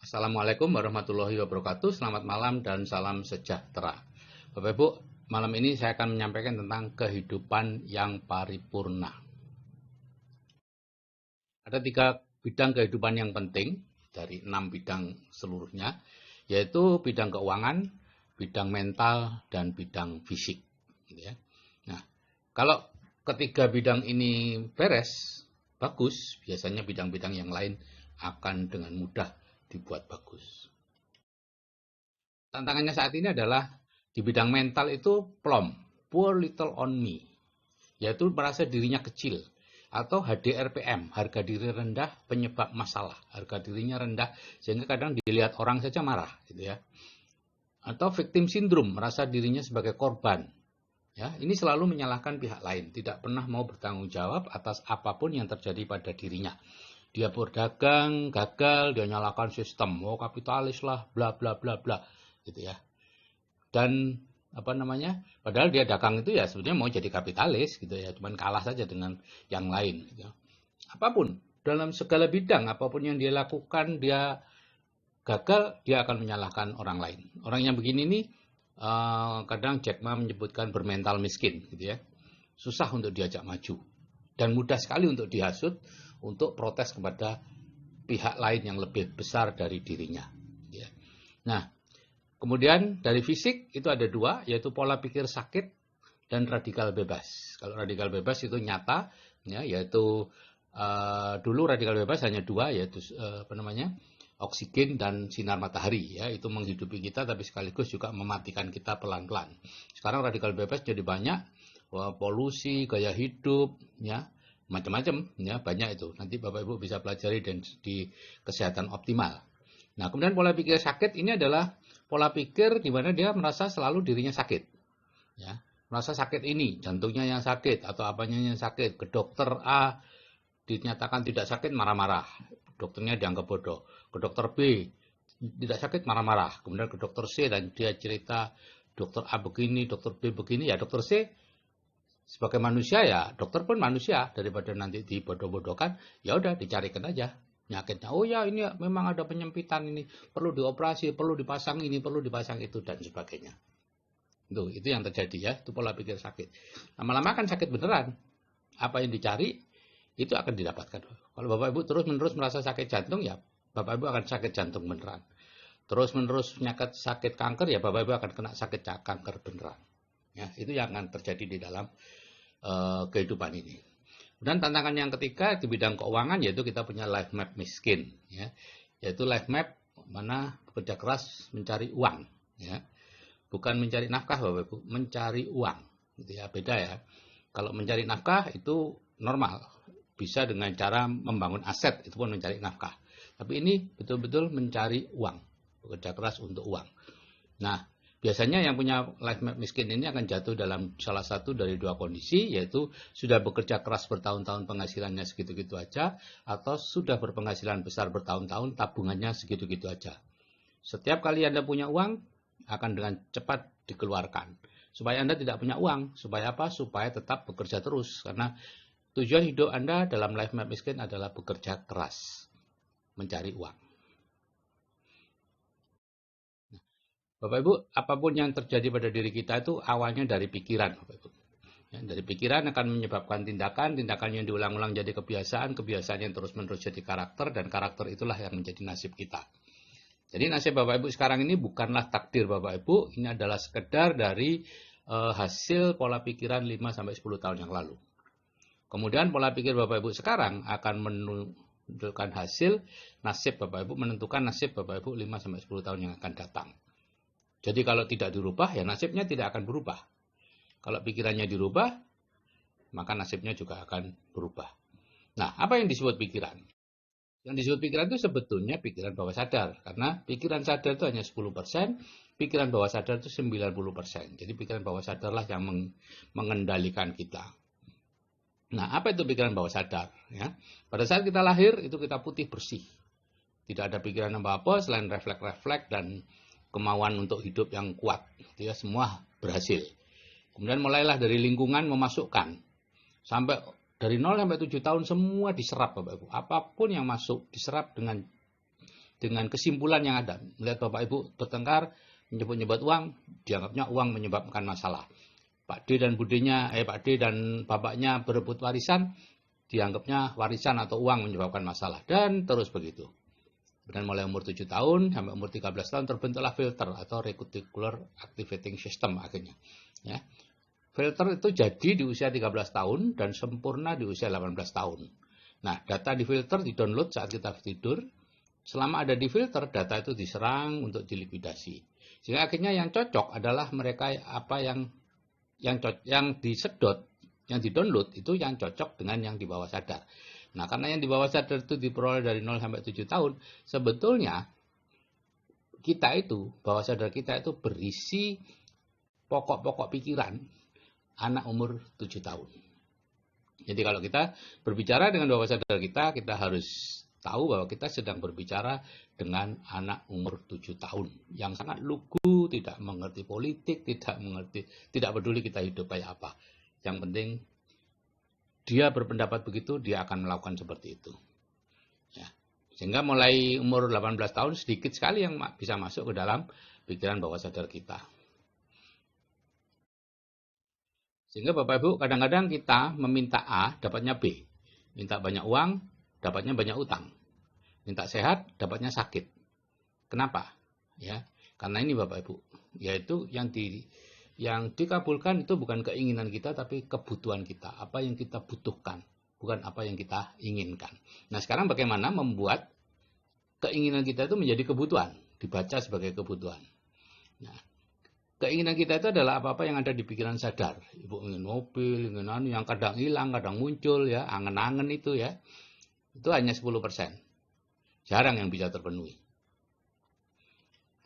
Assalamualaikum warahmatullahi wabarakatuh. Selamat malam dan salam sejahtera. Bapak Ibu, malam ini saya akan menyampaikan tentang kehidupan yang paripurna. Ada 3 bidang kehidupan yang penting dari 6 bidang seluruhnya, yaitu bidang keuangan, bidang mental, dan bidang fisik. Nah, kalau ketiga bidang ini beres, bagus, biasanya bidang-bidang yang lain akan dengan mudah dibuat bagus. Tantangannya saat ini adalah di bidang mental itu plom, poor little on me, yaitu merasa dirinya kecil, atau HDRPM, harga diri rendah penyebab masalah, harga dirinya rendah sehingga kadang dilihat orang saja marah, gitu ya. Atau victim syndrome, merasa dirinya sebagai korban. Ya, ini selalu menyalahkan pihak lain, tidak pernah mau bertanggung jawab atas apapun yang terjadi pada dirinya. Dia berdagang, gagal, dia nyalakan sistem, kapitalis lah, bla bla bla bla, gitu ya. Dan padahal dia dagang itu ya sebenarnya mau jadi kapitalis, gitu ya, cuman kalah saja dengan yang lain. Gitu. Apapun, dalam segala bidang, apapun yang dia lakukan, dia gagal, dia akan menyalahkan orang lain. Orang yang begini nih, kadang Jack Ma menyebutkan bermental miskin, gitu ya. Susah untuk diajak maju dan mudah sekali untuk dihasut, untuk protes kepada pihak lain yang lebih besar dari dirinya. Ya. Nah, kemudian dari fisik itu ada 2, yaitu pola pikir sakit dan radikal bebas. Kalau radikal bebas itu nyata, ya, yaitu dulu radikal bebas hanya 2, yaitu oksigen dan sinar matahari, ya, itu menghidupi kita tapi sekaligus juga mematikan kita pelan-pelan. Sekarang radikal bebas jadi banyak, polusi, gaya hidup, ya, macam-macam, ya, banyak itu. Nanti Bapak Ibu bisa pelajari dan di kesehatan optimal. Nah, kemudian pola pikir sakit ini adalah pola pikir di mana dia merasa selalu dirinya sakit, ya, merasa sakit ini, jantungnya yang sakit atau apanya yang sakit. Ke dokter A dinyatakan tidak sakit, marah-marah, dokternya dianggap bodoh. Ke dokter B tidak sakit, marah-marah. Kemudian ke dokter C dan dia cerita dokter A begini, dokter B begini, ya dokter C sebagai manusia, ya dokter pun manusia, daripada nanti dibodoh-bodohkan, ya udah dicarikan aja penyakitnya. Oh ya, ini memang ada penyempitan, ini perlu dioperasi, perlu dipasang ini, perlu dipasang itu, dan sebagainya. Itu yang terjadi, ya, itu pola pikir sakit. Lama-lama kan sakit beneran. Apa yang dicari itu akan didapatkan. Kalau Bapak Ibu terus-menerus merasa sakit jantung, ya Bapak Ibu akan sakit jantung beneran. Terus-menerus penyakit sakit kanker, ya Bapak Ibu akan kena sakit kanker beneran. Ya, itu yang akan terjadi di dalam kehidupan ini. Dan tantangan yang ketiga di bidang keuangan, yaitu kita punya life map miskin, ya, yaitu life map mana bekerja keras mencari uang, ya, bukan mencari nafkah Bapak Ibu, mencari uang, gitu ya, beda ya. Kalau mencari nafkah itu normal, bisa dengan cara membangun aset, itu pun mencari nafkah. Tapi ini betul-betul mencari uang, bekerja keras untuk uang. Nah, biasanya yang punya life map miskin ini akan jatuh dalam salah satu dari 2 kondisi, yaitu sudah bekerja keras bertahun-tahun penghasilannya segitu-gitu aja, atau sudah berpenghasilan besar bertahun-tahun tabungannya segitu-gitu aja. Setiap kali Anda punya uang, akan dengan cepat dikeluarkan. Supaya Anda tidak punya uang, supaya apa? Supaya tetap bekerja terus, karena tujuan hidup Anda dalam life map miskin adalah bekerja keras, mencari uang. Bapak Ibu, apapun yang terjadi pada diri kita itu awalnya dari pikiran, Bapak Ibu. Ya, dari pikiran akan menyebabkan tindakan yang diulang-ulang jadi kebiasaan yang terus-menerus jadi karakter, dan karakter itulah yang menjadi nasib kita. Jadi nasib Bapak Ibu sekarang ini bukanlah takdir Bapak Ibu, ini adalah sekedar dari hasil pola pikiran 5-10 tahun yang lalu. Kemudian pola pikir Bapak Ibu sekarang akan menunjukkan hasil nasib Bapak Ibu, menentukan nasib Bapak Ibu 5-10 tahun yang akan datang. Jadi kalau tidak dirubah, ya nasibnya tidak akan berubah. Kalau pikirannya dirubah, maka nasibnya juga akan berubah. Nah, apa yang disebut pikiran? Yang disebut pikiran itu sebetulnya pikiran bawah sadar. Karena pikiran sadar itu hanya 10%, pikiran bawah sadar itu 90%. Jadi pikiran bawah sadarlah yang mengendalikan kita. Nah, apa itu pikiran bawah sadar? Ya, pada saat kita lahir, itu kita putih bersih. Tidak ada pikiran apa-apa selain refleks-refleks dan kemauan untuk hidup yang kuat. Ya, semua berhasil. Kemudian mulailah dari lingkungan memasukkan. Sampai dari 0 sampai 7 tahun semua diserap Bapak Ibu. Apapun yang masuk diserap dengan dengan kesimpulan yang ada. Melihat Bapak Ibu bertengkar, menyebut-nyebut uang, dianggapnya uang menyebabkan masalah. Pak D dan Pak D dan bapaknya berebut warisan, dianggapnya warisan atau uang menyebabkan masalah. Dan terus begitu. Dan mulai umur 7 tahun sampai umur 13 tahun terbentuklah filter atau reticular activating system akhirnya. Ya. Filter itu jadi di usia 13 tahun dan sempurna di usia 18 tahun. Nah, data di filter di-download saat kita tidur. Selama ada di filter, data itu diserang untuk dilikuidasi. Sehingga akhirnya yang cocok adalah mereka yang disedot, yang di-download itu yang cocok dengan yang di bawah sadar. Nah, karena yang di bawah sadar itu diperoleh dari 0 sampai 7 tahun, sebetulnya kita itu, bawah sadar kita itu berisi pokok-pokok pikiran anak umur 7 tahun. Jadi kalau kita berbicara dengan bawah sadar kita harus tahu bahwa kita sedang berbicara dengan anak umur 7 tahun yang sangat lugu, tidak mengerti politik, tidak peduli kita hidup kayak apa. Yang penting dia berpendapat begitu, dia akan melakukan seperti itu. Ya. Sehingga mulai umur 18 tahun sedikit sekali yang bisa masuk ke dalam pikiran bawah sadar kita. Sehingga Bapak Ibu kadang-kadang kita meminta A, dapatnya B. Minta banyak uang, dapatnya banyak utang. Minta sehat, dapatnya sakit. Kenapa? Ya, karena ini Bapak Ibu, yaitu yang dikabulkan itu bukan keinginan kita, tapi kebutuhan kita. Apa yang kita butuhkan, bukan apa yang kita inginkan. Nah, sekarang bagaimana membuat keinginan kita itu menjadi kebutuhan, dibaca sebagai kebutuhan. Nah, keinginan kita itu adalah apa-apa yang ada di pikiran sadar. Ibu ingin mobil, ingin yang kadang hilang, kadang muncul, ya, angen-angen itu ya. Itu hanya 10%. Jarang yang bisa terpenuhi.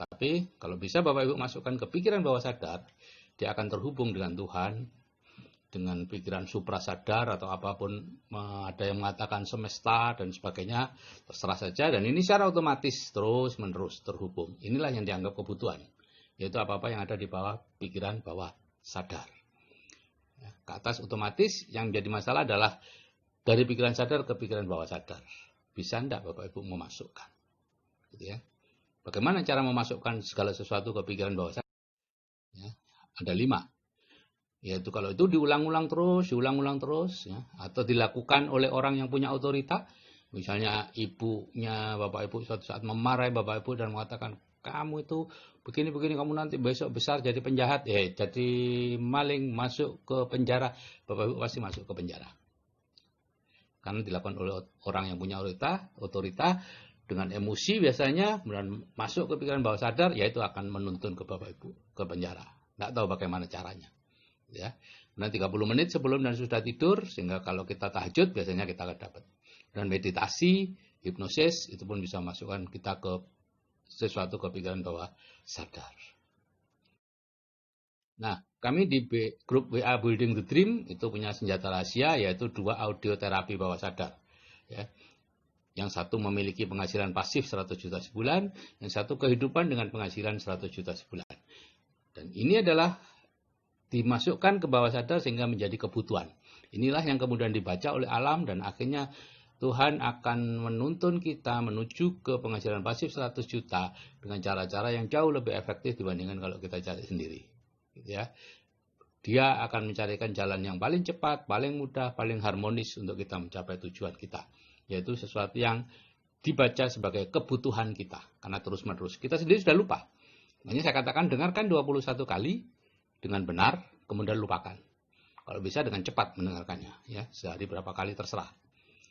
Tapi kalau bisa Bapak Ibu masukkan ke pikiran bawah sadar, dia akan terhubung dengan Tuhan, dengan pikiran suprasadar atau apapun, ada yang mengatakan semesta dan sebagainya, terserah saja. Dan ini secara otomatis terus-menerus terhubung. Inilah yang dianggap kebutuhan, yaitu apa-apa yang ada di bawah pikiran bawah sadar. Ya, ke atas otomatis yang menjadi masalah adalah dari pikiran sadar ke pikiran bawah sadar. Bisa enggak Bapak Ibu memasukkan? Gitu ya. Bagaimana cara memasukkan segala sesuatu ke pikiran bawah sadar? Ya, ada 5. Yaitu kalau itu diulang-ulang terus, ya, atau dilakukan oleh orang yang punya otorita, misalnya ibunya Bapak Ibu suatu saat memarahi Bapak Ibu dan mengatakan, kamu itu begini-begini, kamu nanti besok besar jadi penjahat, jadi maling, masuk ke penjara. Bapak Ibu pasti masuk ke penjara. Karena dilakukan oleh orang yang punya otorita dengan emosi biasanya, kemudian masuk ke pikiran bawah sadar, yaitu akan menuntun ke Bapak Ibu ke penjara. Tidak tahu bagaimana caranya. Ya, nanti 30 menit sebelum dan sudah tidur, sehingga kalau kita tahajud biasanya kita akan dapat. Dan meditasi, hipnosis itu pun bisa masukkan kita ke sesuatu ke pikiran bawah sadar. Nah, kami di grup WA Building the Dream itu punya senjata rahasia, yaitu 2 audio terapi bawah sadar. Ya. Yang satu memiliki penghasilan pasif 100 juta sebulan, yang satu kehidupan dengan penghasilan 100 juta sebulan. Dan ini adalah dimasukkan ke bawah sadar sehingga menjadi kebutuhan. Inilah yang kemudian dibaca oleh alam dan akhirnya Tuhan akan menuntun kita menuju ke penghasilan pasif 100 juta dengan cara-cara yang jauh lebih efektif dibandingkan kalau kita cari sendiri. Ya. Dia akan mencarikan jalan yang paling cepat, paling mudah, paling harmonis untuk kita mencapai tujuan kita. Yaitu sesuatu yang dibaca sebagai kebutuhan kita. Karena terus-menerus. Kita sendiri sudah lupa. Makanya saya katakan dengarkan 21 kali dengan benar, kemudian lupakan. Kalau bisa dengan cepat mendengarkannya. Ya, sehari berapa kali terserah.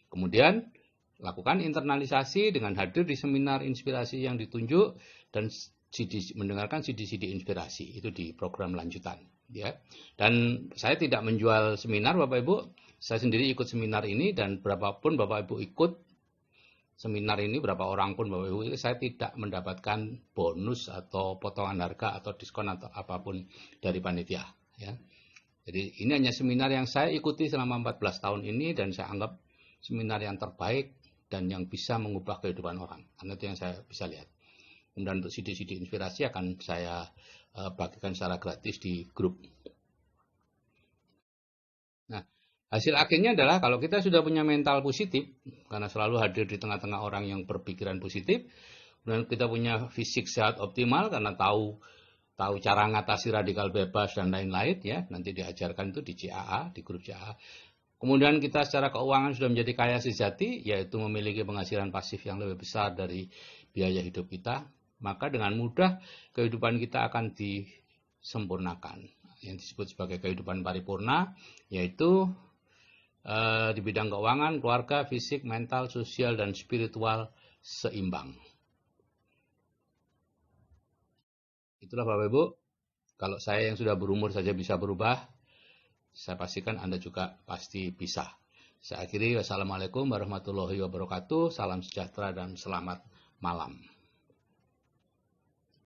Kemudian lakukan internalisasi dengan hadir di seminar inspirasi yang ditunjuk dan mendengarkan CD-CD inspirasi itu di program lanjutan, ya. Dan saya tidak menjual seminar Bapak Ibu, saya sendiri ikut seminar ini dan berapapun Bapak Ibu ikut seminar ini, berapa orang pun Bapak Ibu, saya tidak mendapatkan bonus atau potongan harga atau diskon atau apapun dari panitia, ya. Jadi ini hanya seminar yang saya ikuti selama 14 tahun ini dan saya anggap seminar yang terbaik dan yang bisa mengubah kehidupan orang. Karena itu yang saya bisa lihat. Kemudian untuk CD-CD inspirasi akan saya bagikan secara gratis di grup. Nah, hasil akhirnya adalah kalau kita sudah punya mental positif, karena selalu hadir di tengah-tengah orang yang berpikiran positif, Dan kita punya fisik sehat optimal karena tahu cara mengatasi radikal bebas dan lain-lain ya. Nanti diajarkan itu di CAA, di grup CAA. Kemudian kita secara keuangan sudah menjadi kaya sejati, yaitu memiliki penghasilan pasif yang lebih besar dari biaya hidup kita. Maka dengan mudah kehidupan kita akan disempurnakan. Yang disebut sebagai kehidupan paripurna, yaitu di bidang keuangan, keluarga, fisik, mental, sosial, dan spiritual seimbang. Itulah Bapak Ibu, kalau saya yang sudah berumur saja bisa berubah, saya pastikan Anda juga pasti bisa. Saya akhiri, wassalamualaikum warahmatullahi wabarakatuh, salam sejahtera dan selamat malam.